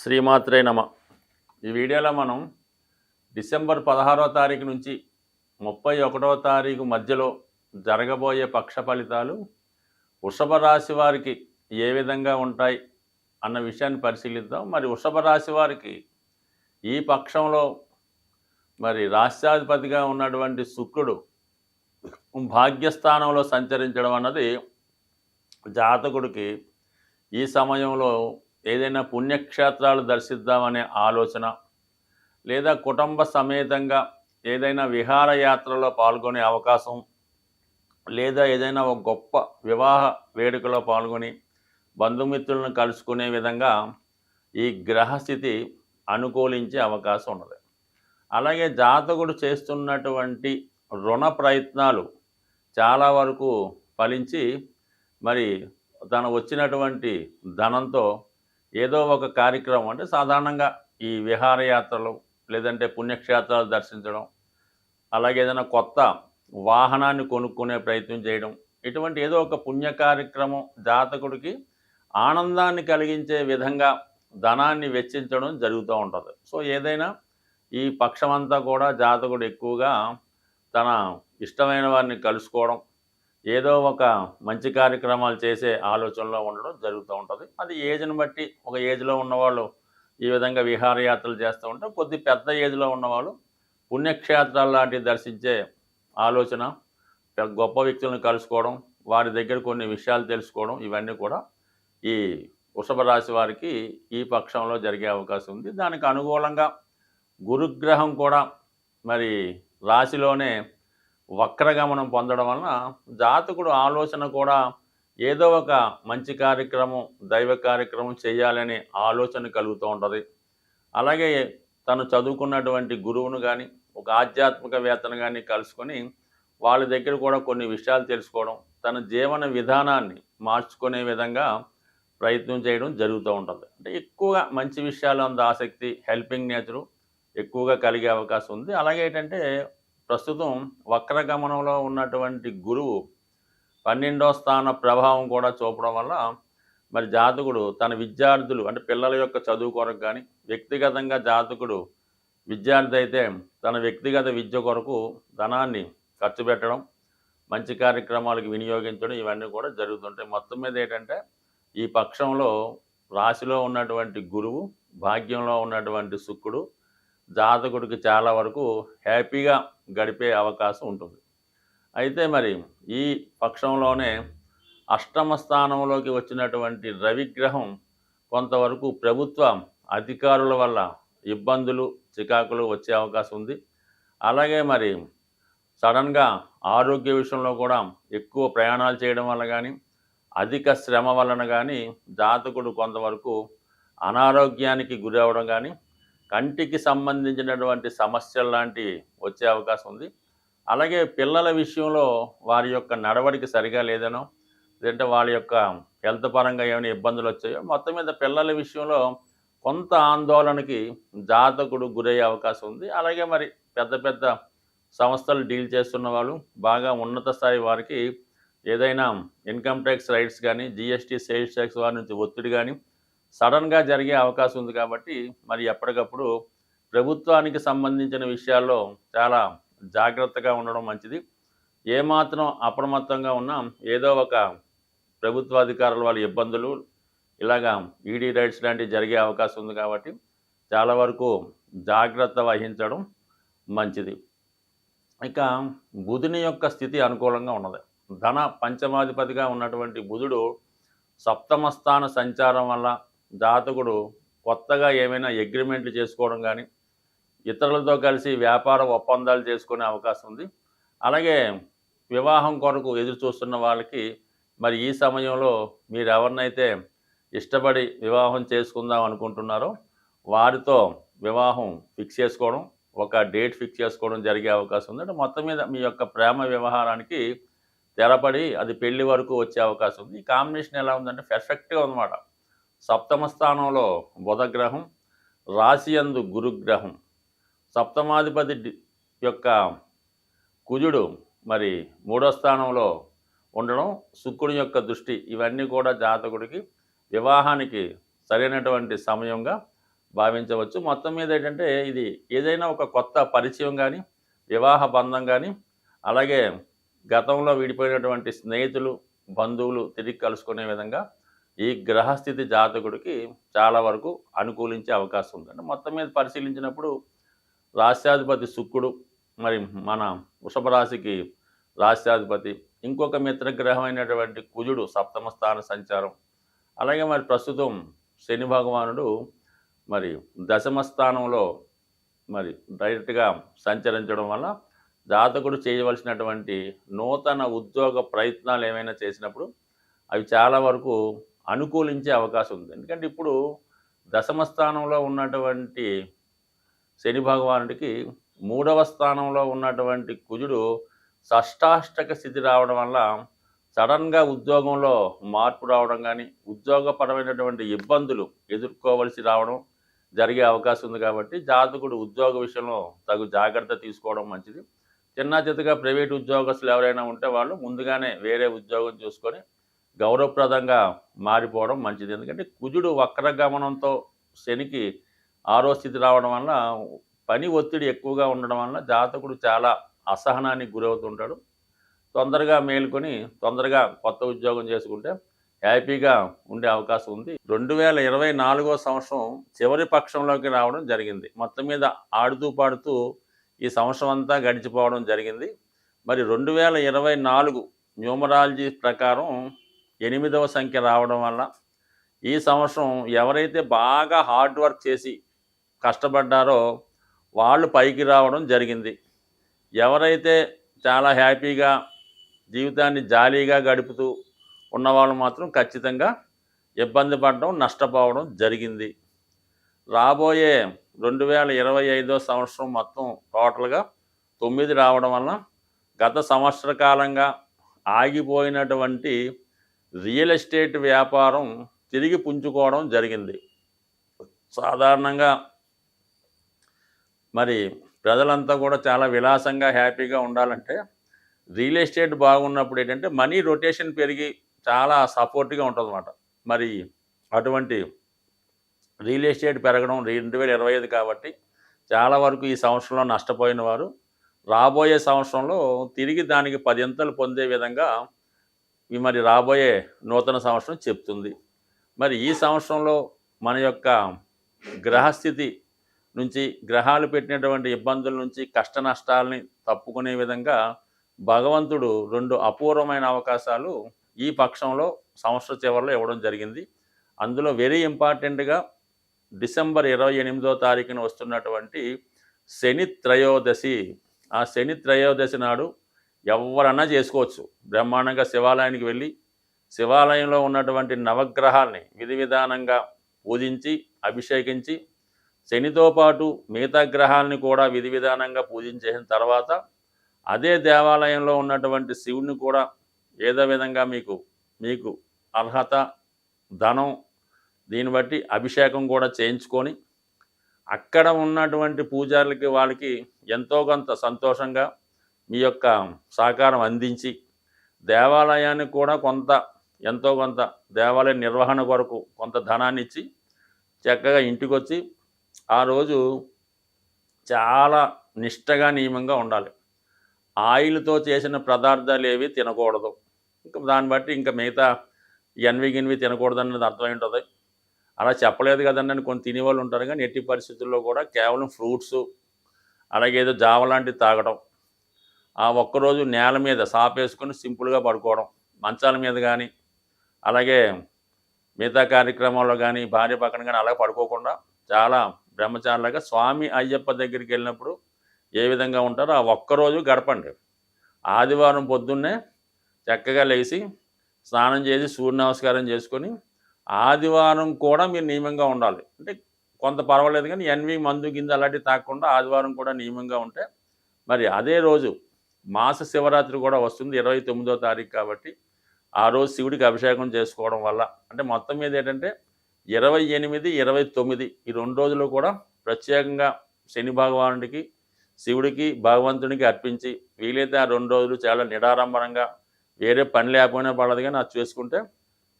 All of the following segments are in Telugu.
శ్రీమాత్రే నమ. ఈ వీడియోలో మనం డిసెంబర్ 16వ తారీఖు నుంచి 31వ తారీఖు మధ్యలో జరగబోయే పక్ష ఫలితాలు వృషభ రాశి వారికి ఏ విధంగా ఉంటాయి అన్న విషయాన్ని పరిశీలిద్దాం. మరి వృషభ రాశి వారికి ఈ పక్షంలో మరి రాష్ట్రాధిపతిగా ఉన్నటువంటి శుక్రుడు భాగ్యస్థానంలో సంచరించడం అన్నది జాతకుడికి ఈ సమయంలో ఏదైనా పుణ్యక్షేత్రాలు దర్శిద్దామనే ఆలోచన, లేదా కుటుంబ సమేతంగా ఏదైనా విహారయాత్రలో పాల్గొనే అవకాశం, లేదా ఏదైనా ఒక గొప్ప వివాహ వేడుకలో పాల్గొని బంధుమిత్రులను కలుసుకునే విధంగా ఈ గ్రహస్థితి అనుకూలించే అవకాశం ఉన్నది. అలాగే జాతకుడు చేస్తున్నటువంటి రుణ ప్రయత్నాలు చాలా వరకు ఫలించి మరి తను వచ్చినటువంటి ధనంతో ఏదో ఒక కార్యక్రమం, అంటే సాధారణంగా ఈ విహారయాత్రలు లేదంటే పుణ్యక్షేత్రాలు దర్శించడం, అలాగే ఏదైనా కొత్త వాహనాన్ని కొనుక్కునే ప్రయత్నం చేయడం, ఇటువంటి ఏదో ఒక పుణ్య కార్యక్రమం జాతకుడికి ఆనందాన్ని కలిగించే విధంగా ధనాన్ని వెచ్చించడం జరుగుతూ ఉంటుంది. సో ఏదైనా ఈ పక్షమంతా కూడా జాతకుడు ఎక్కువగా తన ఇష్టమైన వారిని కలుసుకోవడం, ఏదో ఒక మంచి కార్యక్రమాలు చేసే ఆలోచనలో ఉండడం జరుగుతూ ఉంటుంది. అది ఏజ్ని బట్టి, ఒక ఏజ్లో ఉన్నవాళ్ళు ఈ విధంగా విహారయాత్రలు చేస్తూ ఉంటారు. కొద్ది పెద్ద ఏజ్లో ఉన్నవాళ్ళు పుణ్యక్షేత్రాలు లాంటివి దర్శించే ఆలోచన, గొప్ప వ్యక్తులను కలుసుకోవడం, వారి దగ్గర కొన్ని విషయాలు తెలుసుకోవడం, ఇవన్నీ కూడా ఈ వృషభ రాశి వారికి ఈ పక్షంలో జరిగే అవకాశం ఉంది. దానికి అనుకూలంగా గురుగ్రహం కూడా మరి రాశిలోనే వక్రగమనం పొందడం వలన జాతకుడు ఆలోచన కూడా ఏదో ఒక మంచి కార్యక్రమం, దైవ కార్యక్రమం చేయాలనే ఆలోచన కలుగుతూ ఉంటుంది. అలాగే తను చదువుకున్నటువంటి గురువును కానీ, ఒక ఆధ్యాత్మికవేత్తను కానీ కలుసుకొని వాళ్ళ దగ్గర కూడా కొన్ని విషయాలు తెలుసుకోవడం, తన జీవన విధానాన్ని మార్చుకునే విధంగా ప్రయత్నం చేయడం జరుగుతూ ఉంటుంది. అంటే ఎక్కువగా మంచి విషయాలు అంత ఆసక్తి, హెల్పింగ్ నేచరు ఎక్కువగా కలిగే అవకాశం ఉంది. అలాగే ఏంటంటే ప్రస్తుతం వక్రగమనంలో ఉన్నటువంటి గురువు 12వ స్థాన ప్రభావం కూడా చూపడం వల్ల మరి జాతకుడు తన విద్యార్థులు, అంటే పిల్లల యొక్క చదువు కొరకు కానీ, వ్యక్తిగతంగా జాతకుడు విద్యార్థి అయితే తన వ్యక్తిగత విద్య కొరకు ధనాన్ని ఖర్చు పెట్టడం, మంచి కార్యక్రమాలకు వినియోగించడం, ఇవన్నీ కూడా జరుగుతుంటాయి. మొత్తం మీద ఏంటంటే ఈ పక్షంలో రాశిలో ఉన్నటువంటి గురువు, భాగ్యంలో ఉన్నటువంటి శుక్రుడు జాతకుడికి చాలా వరకు హ్యాపీగా గడిపే అవకాశం ఉంటుంది. అయితే మరి ఈ పక్షంలోనే అష్టమ స్థానంలోకి వచ్చినటువంటి రవిగ్రహం కొంతవరకు ప్రభుత్వ అధికారుల వల్ల ఇబ్బందులు, చికాకులు వచ్చే అవకాశం ఉంది. అలాగే మరి సడన్గా ఆరోగ్య విషయంలో కూడా ఎక్కువ ప్రయాణాలు చేయడం వల్ల కానీ, అధిక శ్రమ వలన కానీ జాతకుడు కొంతవరకు అనారోగ్యానికి గురి అవ్వడం కానీ, కంటికి సంబంధించినటువంటి సమస్యలు లాంటివి వచ్చే అవకాశం ఉంది. అలాగే పిల్లల విషయంలో వారి యొక్క నడవడిక సరిగా లేదనో, లేదంటే వాళ్ళ యొక్క హెల్త్ పరంగా ఏమైనా ఇబ్బందులు వచ్చాయో, మొత్తం మీద పిల్లల విషయంలో కొంత ఆందోళనకి జాతకుడు గురయ్యే అవకాశం ఉంది. అలాగే మరి పెద్ద పెద్ద సంస్థలు డీల్ చేస్తున్న వాళ్ళు, బాగా ఉన్నత స్థాయి వారికి ఏదైనా ఇన్కమ్ ట్యాక్స్ రైట్స్ కానీ, జిఎస్టీ, సేల్స్ ట్యాక్స్ వారి నుంచి ఒత్తిడి కానీ సడన్గా జరిగే అవకాశం ఉంది. కాబట్టి మరి ఎప్పటికప్పుడు ప్రభుత్వానికి సంబంధించిన విషయాల్లో చాలా జాగ్రత్తగా ఉండడం మంచిది. ఏమాత్రం అప్రమత్తంగా ఉన్నా ఏదో ఒక ప్రభుత్వ అధికారుల వాళ్ళ ఇబ్బందులు, ఇలాగా ఈడీ రైట్స్ లాంటివి జరిగే అవకాశం ఉంది. కాబట్టి చాలా వరకు జాగ్రత్త వహించడం మంచిది. ఇక బుధుని యొక్క స్థితి అనుకూలంగా ఉన్నది. ధన పంచమాధిపతిగా ఉన్నటువంటి బుధుడు సప్తమ స్థాన సంచారం వల్ల జాతకుడు కొత్తగా ఏమైనా అగ్రిమెంట్లు చేసుకోవడం కానీ, ఇతరులతో కలిసి వ్యాపార ఒప్పందాలు చేసుకునే అవకాశం ఉంది. అలాగే వివాహం కొరకు ఎదురు చూస్తున్న వాళ్ళకి మరి ఈ సమయంలో మీరు ఎవరినైతే ఇష్టపడి వివాహం చేసుకుందాం అనుకుంటున్నారో వారితో వివాహం ఫిక్స్ చేసుకోవడం, ఒక డేట్ ఫిక్స్ చేసుకోవడం జరిగే అవకాశం ఉంది. అంటే మొత్తం మీద మీ యొక్క ప్రేమ వ్యవహారానికి తెరపడి అది పెళ్లి వరకు వచ్చే అవకాశం ఉంది. ఈ కాంబినేషన్ ఎలా ఉందంటే పర్ఫెక్ట్గా ఉందన్నమాట. సప్తమ స్థానంలో బుధగ్రహం, రాశియందు గురుగ్రహం, సప్తమాధిపతి యొక్క కుజుడు మరి 3వ స్థానంలో ఉండడం, శుక్రుడి యొక్క దృష్టి, ఇవన్నీ కూడా జాతకుడికి వివాహానికి సరైనటువంటి సమయంగా భావించవచ్చు. మొత్తం మీద ఏంటంటే ఇది ఏదైనా ఒక కొత్త పరిచయం కానీ, వివాహ బంధం కానీ, అలాగే గతంలో విడిపోయినటువంటి స్నేహితులు, బంధువులు తిరిగి కలుసుకునే విధంగా ఈ గ్రహస్థితి జాతకుడికి చాలా వరకు అనుకూలించే అవకాశం ఉందండి. మొత్తం మీద పరిశీలించినప్పుడు రాష్ట్రాధిపతి శుక్రుడు, మరి మన వృషభ రాశికి రాష్ట్రాధిపతి, ఇంకొక మిత్రగ్రహం అయినటువంటి కుజుడు సప్తమ స్థాన సంచారం, అలాగే మరి ప్రస్తుతం శని భగవానుడు మరి దశమ స్థానంలో మరి డైరెక్ట్గా సంచరించడం వల్ల జాతకుడు చేయవలసినటువంటి నూతన ఉద్యోగ ప్రయత్నాలు ఏమైనా చేసినప్పుడు అవి చాలా వరకు అనుకూలించే అవకాశం ఉంది. ఎందుకంటే ఇప్పుడు దశమ స్థానంలో ఉన్నటువంటి శని భగవానుడికి 3వ స్థానంలో ఉన్నటువంటి కుజుడు షష్టాష్టక స్థితి రావడం వల్ల సడన్గా ఉద్యోగంలో మార్పు రావడం కానీ, ఉద్యోగపరమైనటువంటి ఇబ్బందులు ఎదుర్కోవలసి రావడం జరిగే అవకాశం ఉంది. కాబట్టి జాతకుడు ఉద్యోగ విషయంలో తగు జాగ్రత్త తీసుకోవడం మంచిది. చిన్న చితగా ప్రైవేట్ ఉద్యోగస్తులు ఎవరైనా ఉంటే వాళ్ళు ముందుగానే వేరే ఉద్యోగం చూసుకొని గౌరవప్రదంగా మారిపోవడం మంచిది. ఎందుకంటే కుజుడు వక్రగమనంతో శనికి 6వ స్థితి రావడం వల్ల పని ఒత్తిడి ఎక్కువగా ఉండడం వల్ల జాతకుడు చాలా అసహనానికి గురవుతుంటాడు. తొందరగా మేలుకొని తొందరగా కొత్త ఉద్యోగం చేసుకుంటే హ్యాపీగా ఉండే అవకాశం ఉంది. 2024వ సంవత్సరం చివరి పక్షంలోకి రావడం జరిగింది. మొత్తం మీద ఆడుతూ పాడుతూ ఈ సంవత్సరం అంతా గడిచిపోవడం జరిగింది. మరి 2024 న్యూమరాలజీ ప్రకారం 8వ సంఖ్య రావడం వల్ల ఈ సంవత్సరం ఎవరైతే బాగా హార్డ్ వర్క్ చేసి కష్టపడ్డారో వాళ్ళు పైకి రావడం జరిగింది. ఎవరైతే చాలా హ్యాపీగా జీవితాన్ని జాలీగా గడుపుతూ ఉన్నవాళ్ళు మాత్రం ఖచ్చితంగా ఇబ్బంది పడడం, నష్టపోవడం జరిగింది. రాబోయే 2025వ సంవత్సరం మొత్తం టోటల్గా 9 రావడం వల్ల గత సంవత్సర కాలంగా ఆగిపోయినటువంటి రియల్ ఎస్టేట్ వ్యాపారం తిరిగి పుంజుకోవడం జరిగింది. సాధారణంగా మరి ప్రజలంతా కూడా చాలా విలాసంగా హ్యాపీగా ఉండాలంటే రియల్ ఎస్టేట్ బాగున్నప్పుడు ఏంటంటే మనీ రొటేషన్ పెరిగి చాలా సపోర్ట్గా ఉంటుందన్నమాట. మరి అటువంటి రియల్ ఎస్టేట్ పెరగడం 2025 కాబట్టి చాలా వరకు ఈ సంవత్సరంలో నష్టపోయిన వారు రాబోయే సంవత్సరంలో తిరిగి దానికి 10 పొందే విధంగా మరి రాబోయే నూతన సంవత్సరం చెప్తుంది. మరి ఈ సంవత్సరంలో మన యొక్క గ్రహస్థితి నుంచి, గ్రహాలు పెట్టినటువంటి ఇబ్బందుల నుంచి, కష్ట నష్టాలని తప్పుకునే విధంగా భగవంతుడు 2 అపూర్వమైన అవకాశాలు ఈ పక్షంలో సంవత్సర చివరిలో ఇవ్వడం జరిగింది. అందులో వెరీ ఇంపార్టెంట్గా డిసెంబర్ 28వ తారీఖున వస్తున్నటువంటి శని త్రయోదశి. ఆ శని త్రయోదశి నాడు ఎవరన్నా చేసుకోవచ్చు. బ్రహ్మాండంగా శివాలయానికి వెళ్ళి శివాలయంలో ఉన్నటువంటి నవగ్రహాల్ని విధి విధానంగా పూజించి అభిషేకించి, శనితో పాటు మిగతా గ్రహాలని కూడా విధి విధానంగా పూజించేసిన తర్వాత అదే దేవాలయంలో ఉన్నటువంటి శివుని కూడా ఏదో విధంగా మీకు అర్హత, ధనం దీన్ని బట్టి అభిషేకం కూడా చేయించుకొని అక్కడ ఉన్నటువంటి పూజారులకి వాళ్ళకి ఎంతో కొంత సంతోషంగా మీ యొక్క సహకారం అందించి దేవాలయానికి కూడా ఎంతో కొంత దేవాలయ నిర్వహణ కొరకు కొంత ధనాన్ని ఇచ్చి చక్కగా ఇంటికి వచ్చి ఆ రోజు చాలా నిష్టగా నియమంగా ఉండాలి. ఆయిల్తో చేసిన పదార్థాలు ఏవి తినకూడదు. ఇంకా దాన్ని బట్టి ఇంకా మిగతా గిన్వి తినకూడదు అన్నది అర్థమై ఉంటుంది. అలా చెప్పలేదు కదండి అని కొన్ని తినేవాళ్ళు ఉంటారు. కానీ ఎట్టి పరిస్థితుల్లో కూడా కేవలం ఫ్రూట్స్, అలాగే ఏదో జావ లాంటివి తాగడం, ఆ ఒక్కరోజు నేల మీద సాపేసుకొని సింపుల్గా పడుకోవడం, మంచాల మీద కానీ అలాగే మిగతా కార్యక్రమాల్లో కానీ భార్య పక్కన కానీ అలా పడుకోకుండా చాలా బ్రహ్మచారులుగా స్వామి అయ్యప్ప దగ్గరికి వెళ్ళినప్పుడు ఏ విధంగా ఉంటారో ఆ ఒక్కరోజు గడపండి. ఆదివారం పొద్దున్నే చక్కగా లేచి స్నానం చేసి సూర్య నమస్కారం చేసుకొని ఆదివారం కూడా మీరు నియమంగా ఉండాలి. అంటే కొంత పర్వాలేదు కానీ మందు గింజ అలాంటివి తాగకుండా ఆదివారం కూడా నియమంగా ఉంటే మరి అదే రోజు మాస శివరాత్రి కూడా వస్తుంది 29వ తారీఖు. కాబట్టి ఆ రోజు శివుడికి అభిషేకం చేసుకోవడం వల్ల అంటే మొత్తం మీద ఏంటంటే 28, 29 ఈ 2 రోజులు కూడా ప్రత్యేకంగా శని భగవానుడికి, శివుడికి, భగవంతునికి అర్పించి వీలైతే ఆ 2 రోజులు చాలా నిడారంభరంగా వేరే పని లేకపోయినా పడదు కానీ అది చేసుకుంటే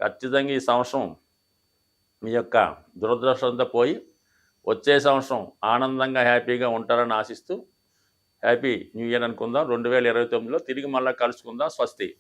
ఖచ్చితంగా ఈ సంవత్సరం మీ యొక్క దురదృష్టంతో పోయి వచ్చే సంవత్సరం ఆనందంగా హ్యాపీగా ఉంటారని ఆశిస్తూ హ్యాపీ న్యూ ఇయర్ అనుకుందాం. 2029లో తిరిగి మళ్ళీ కలుసుకుందాం. స్వస్తి.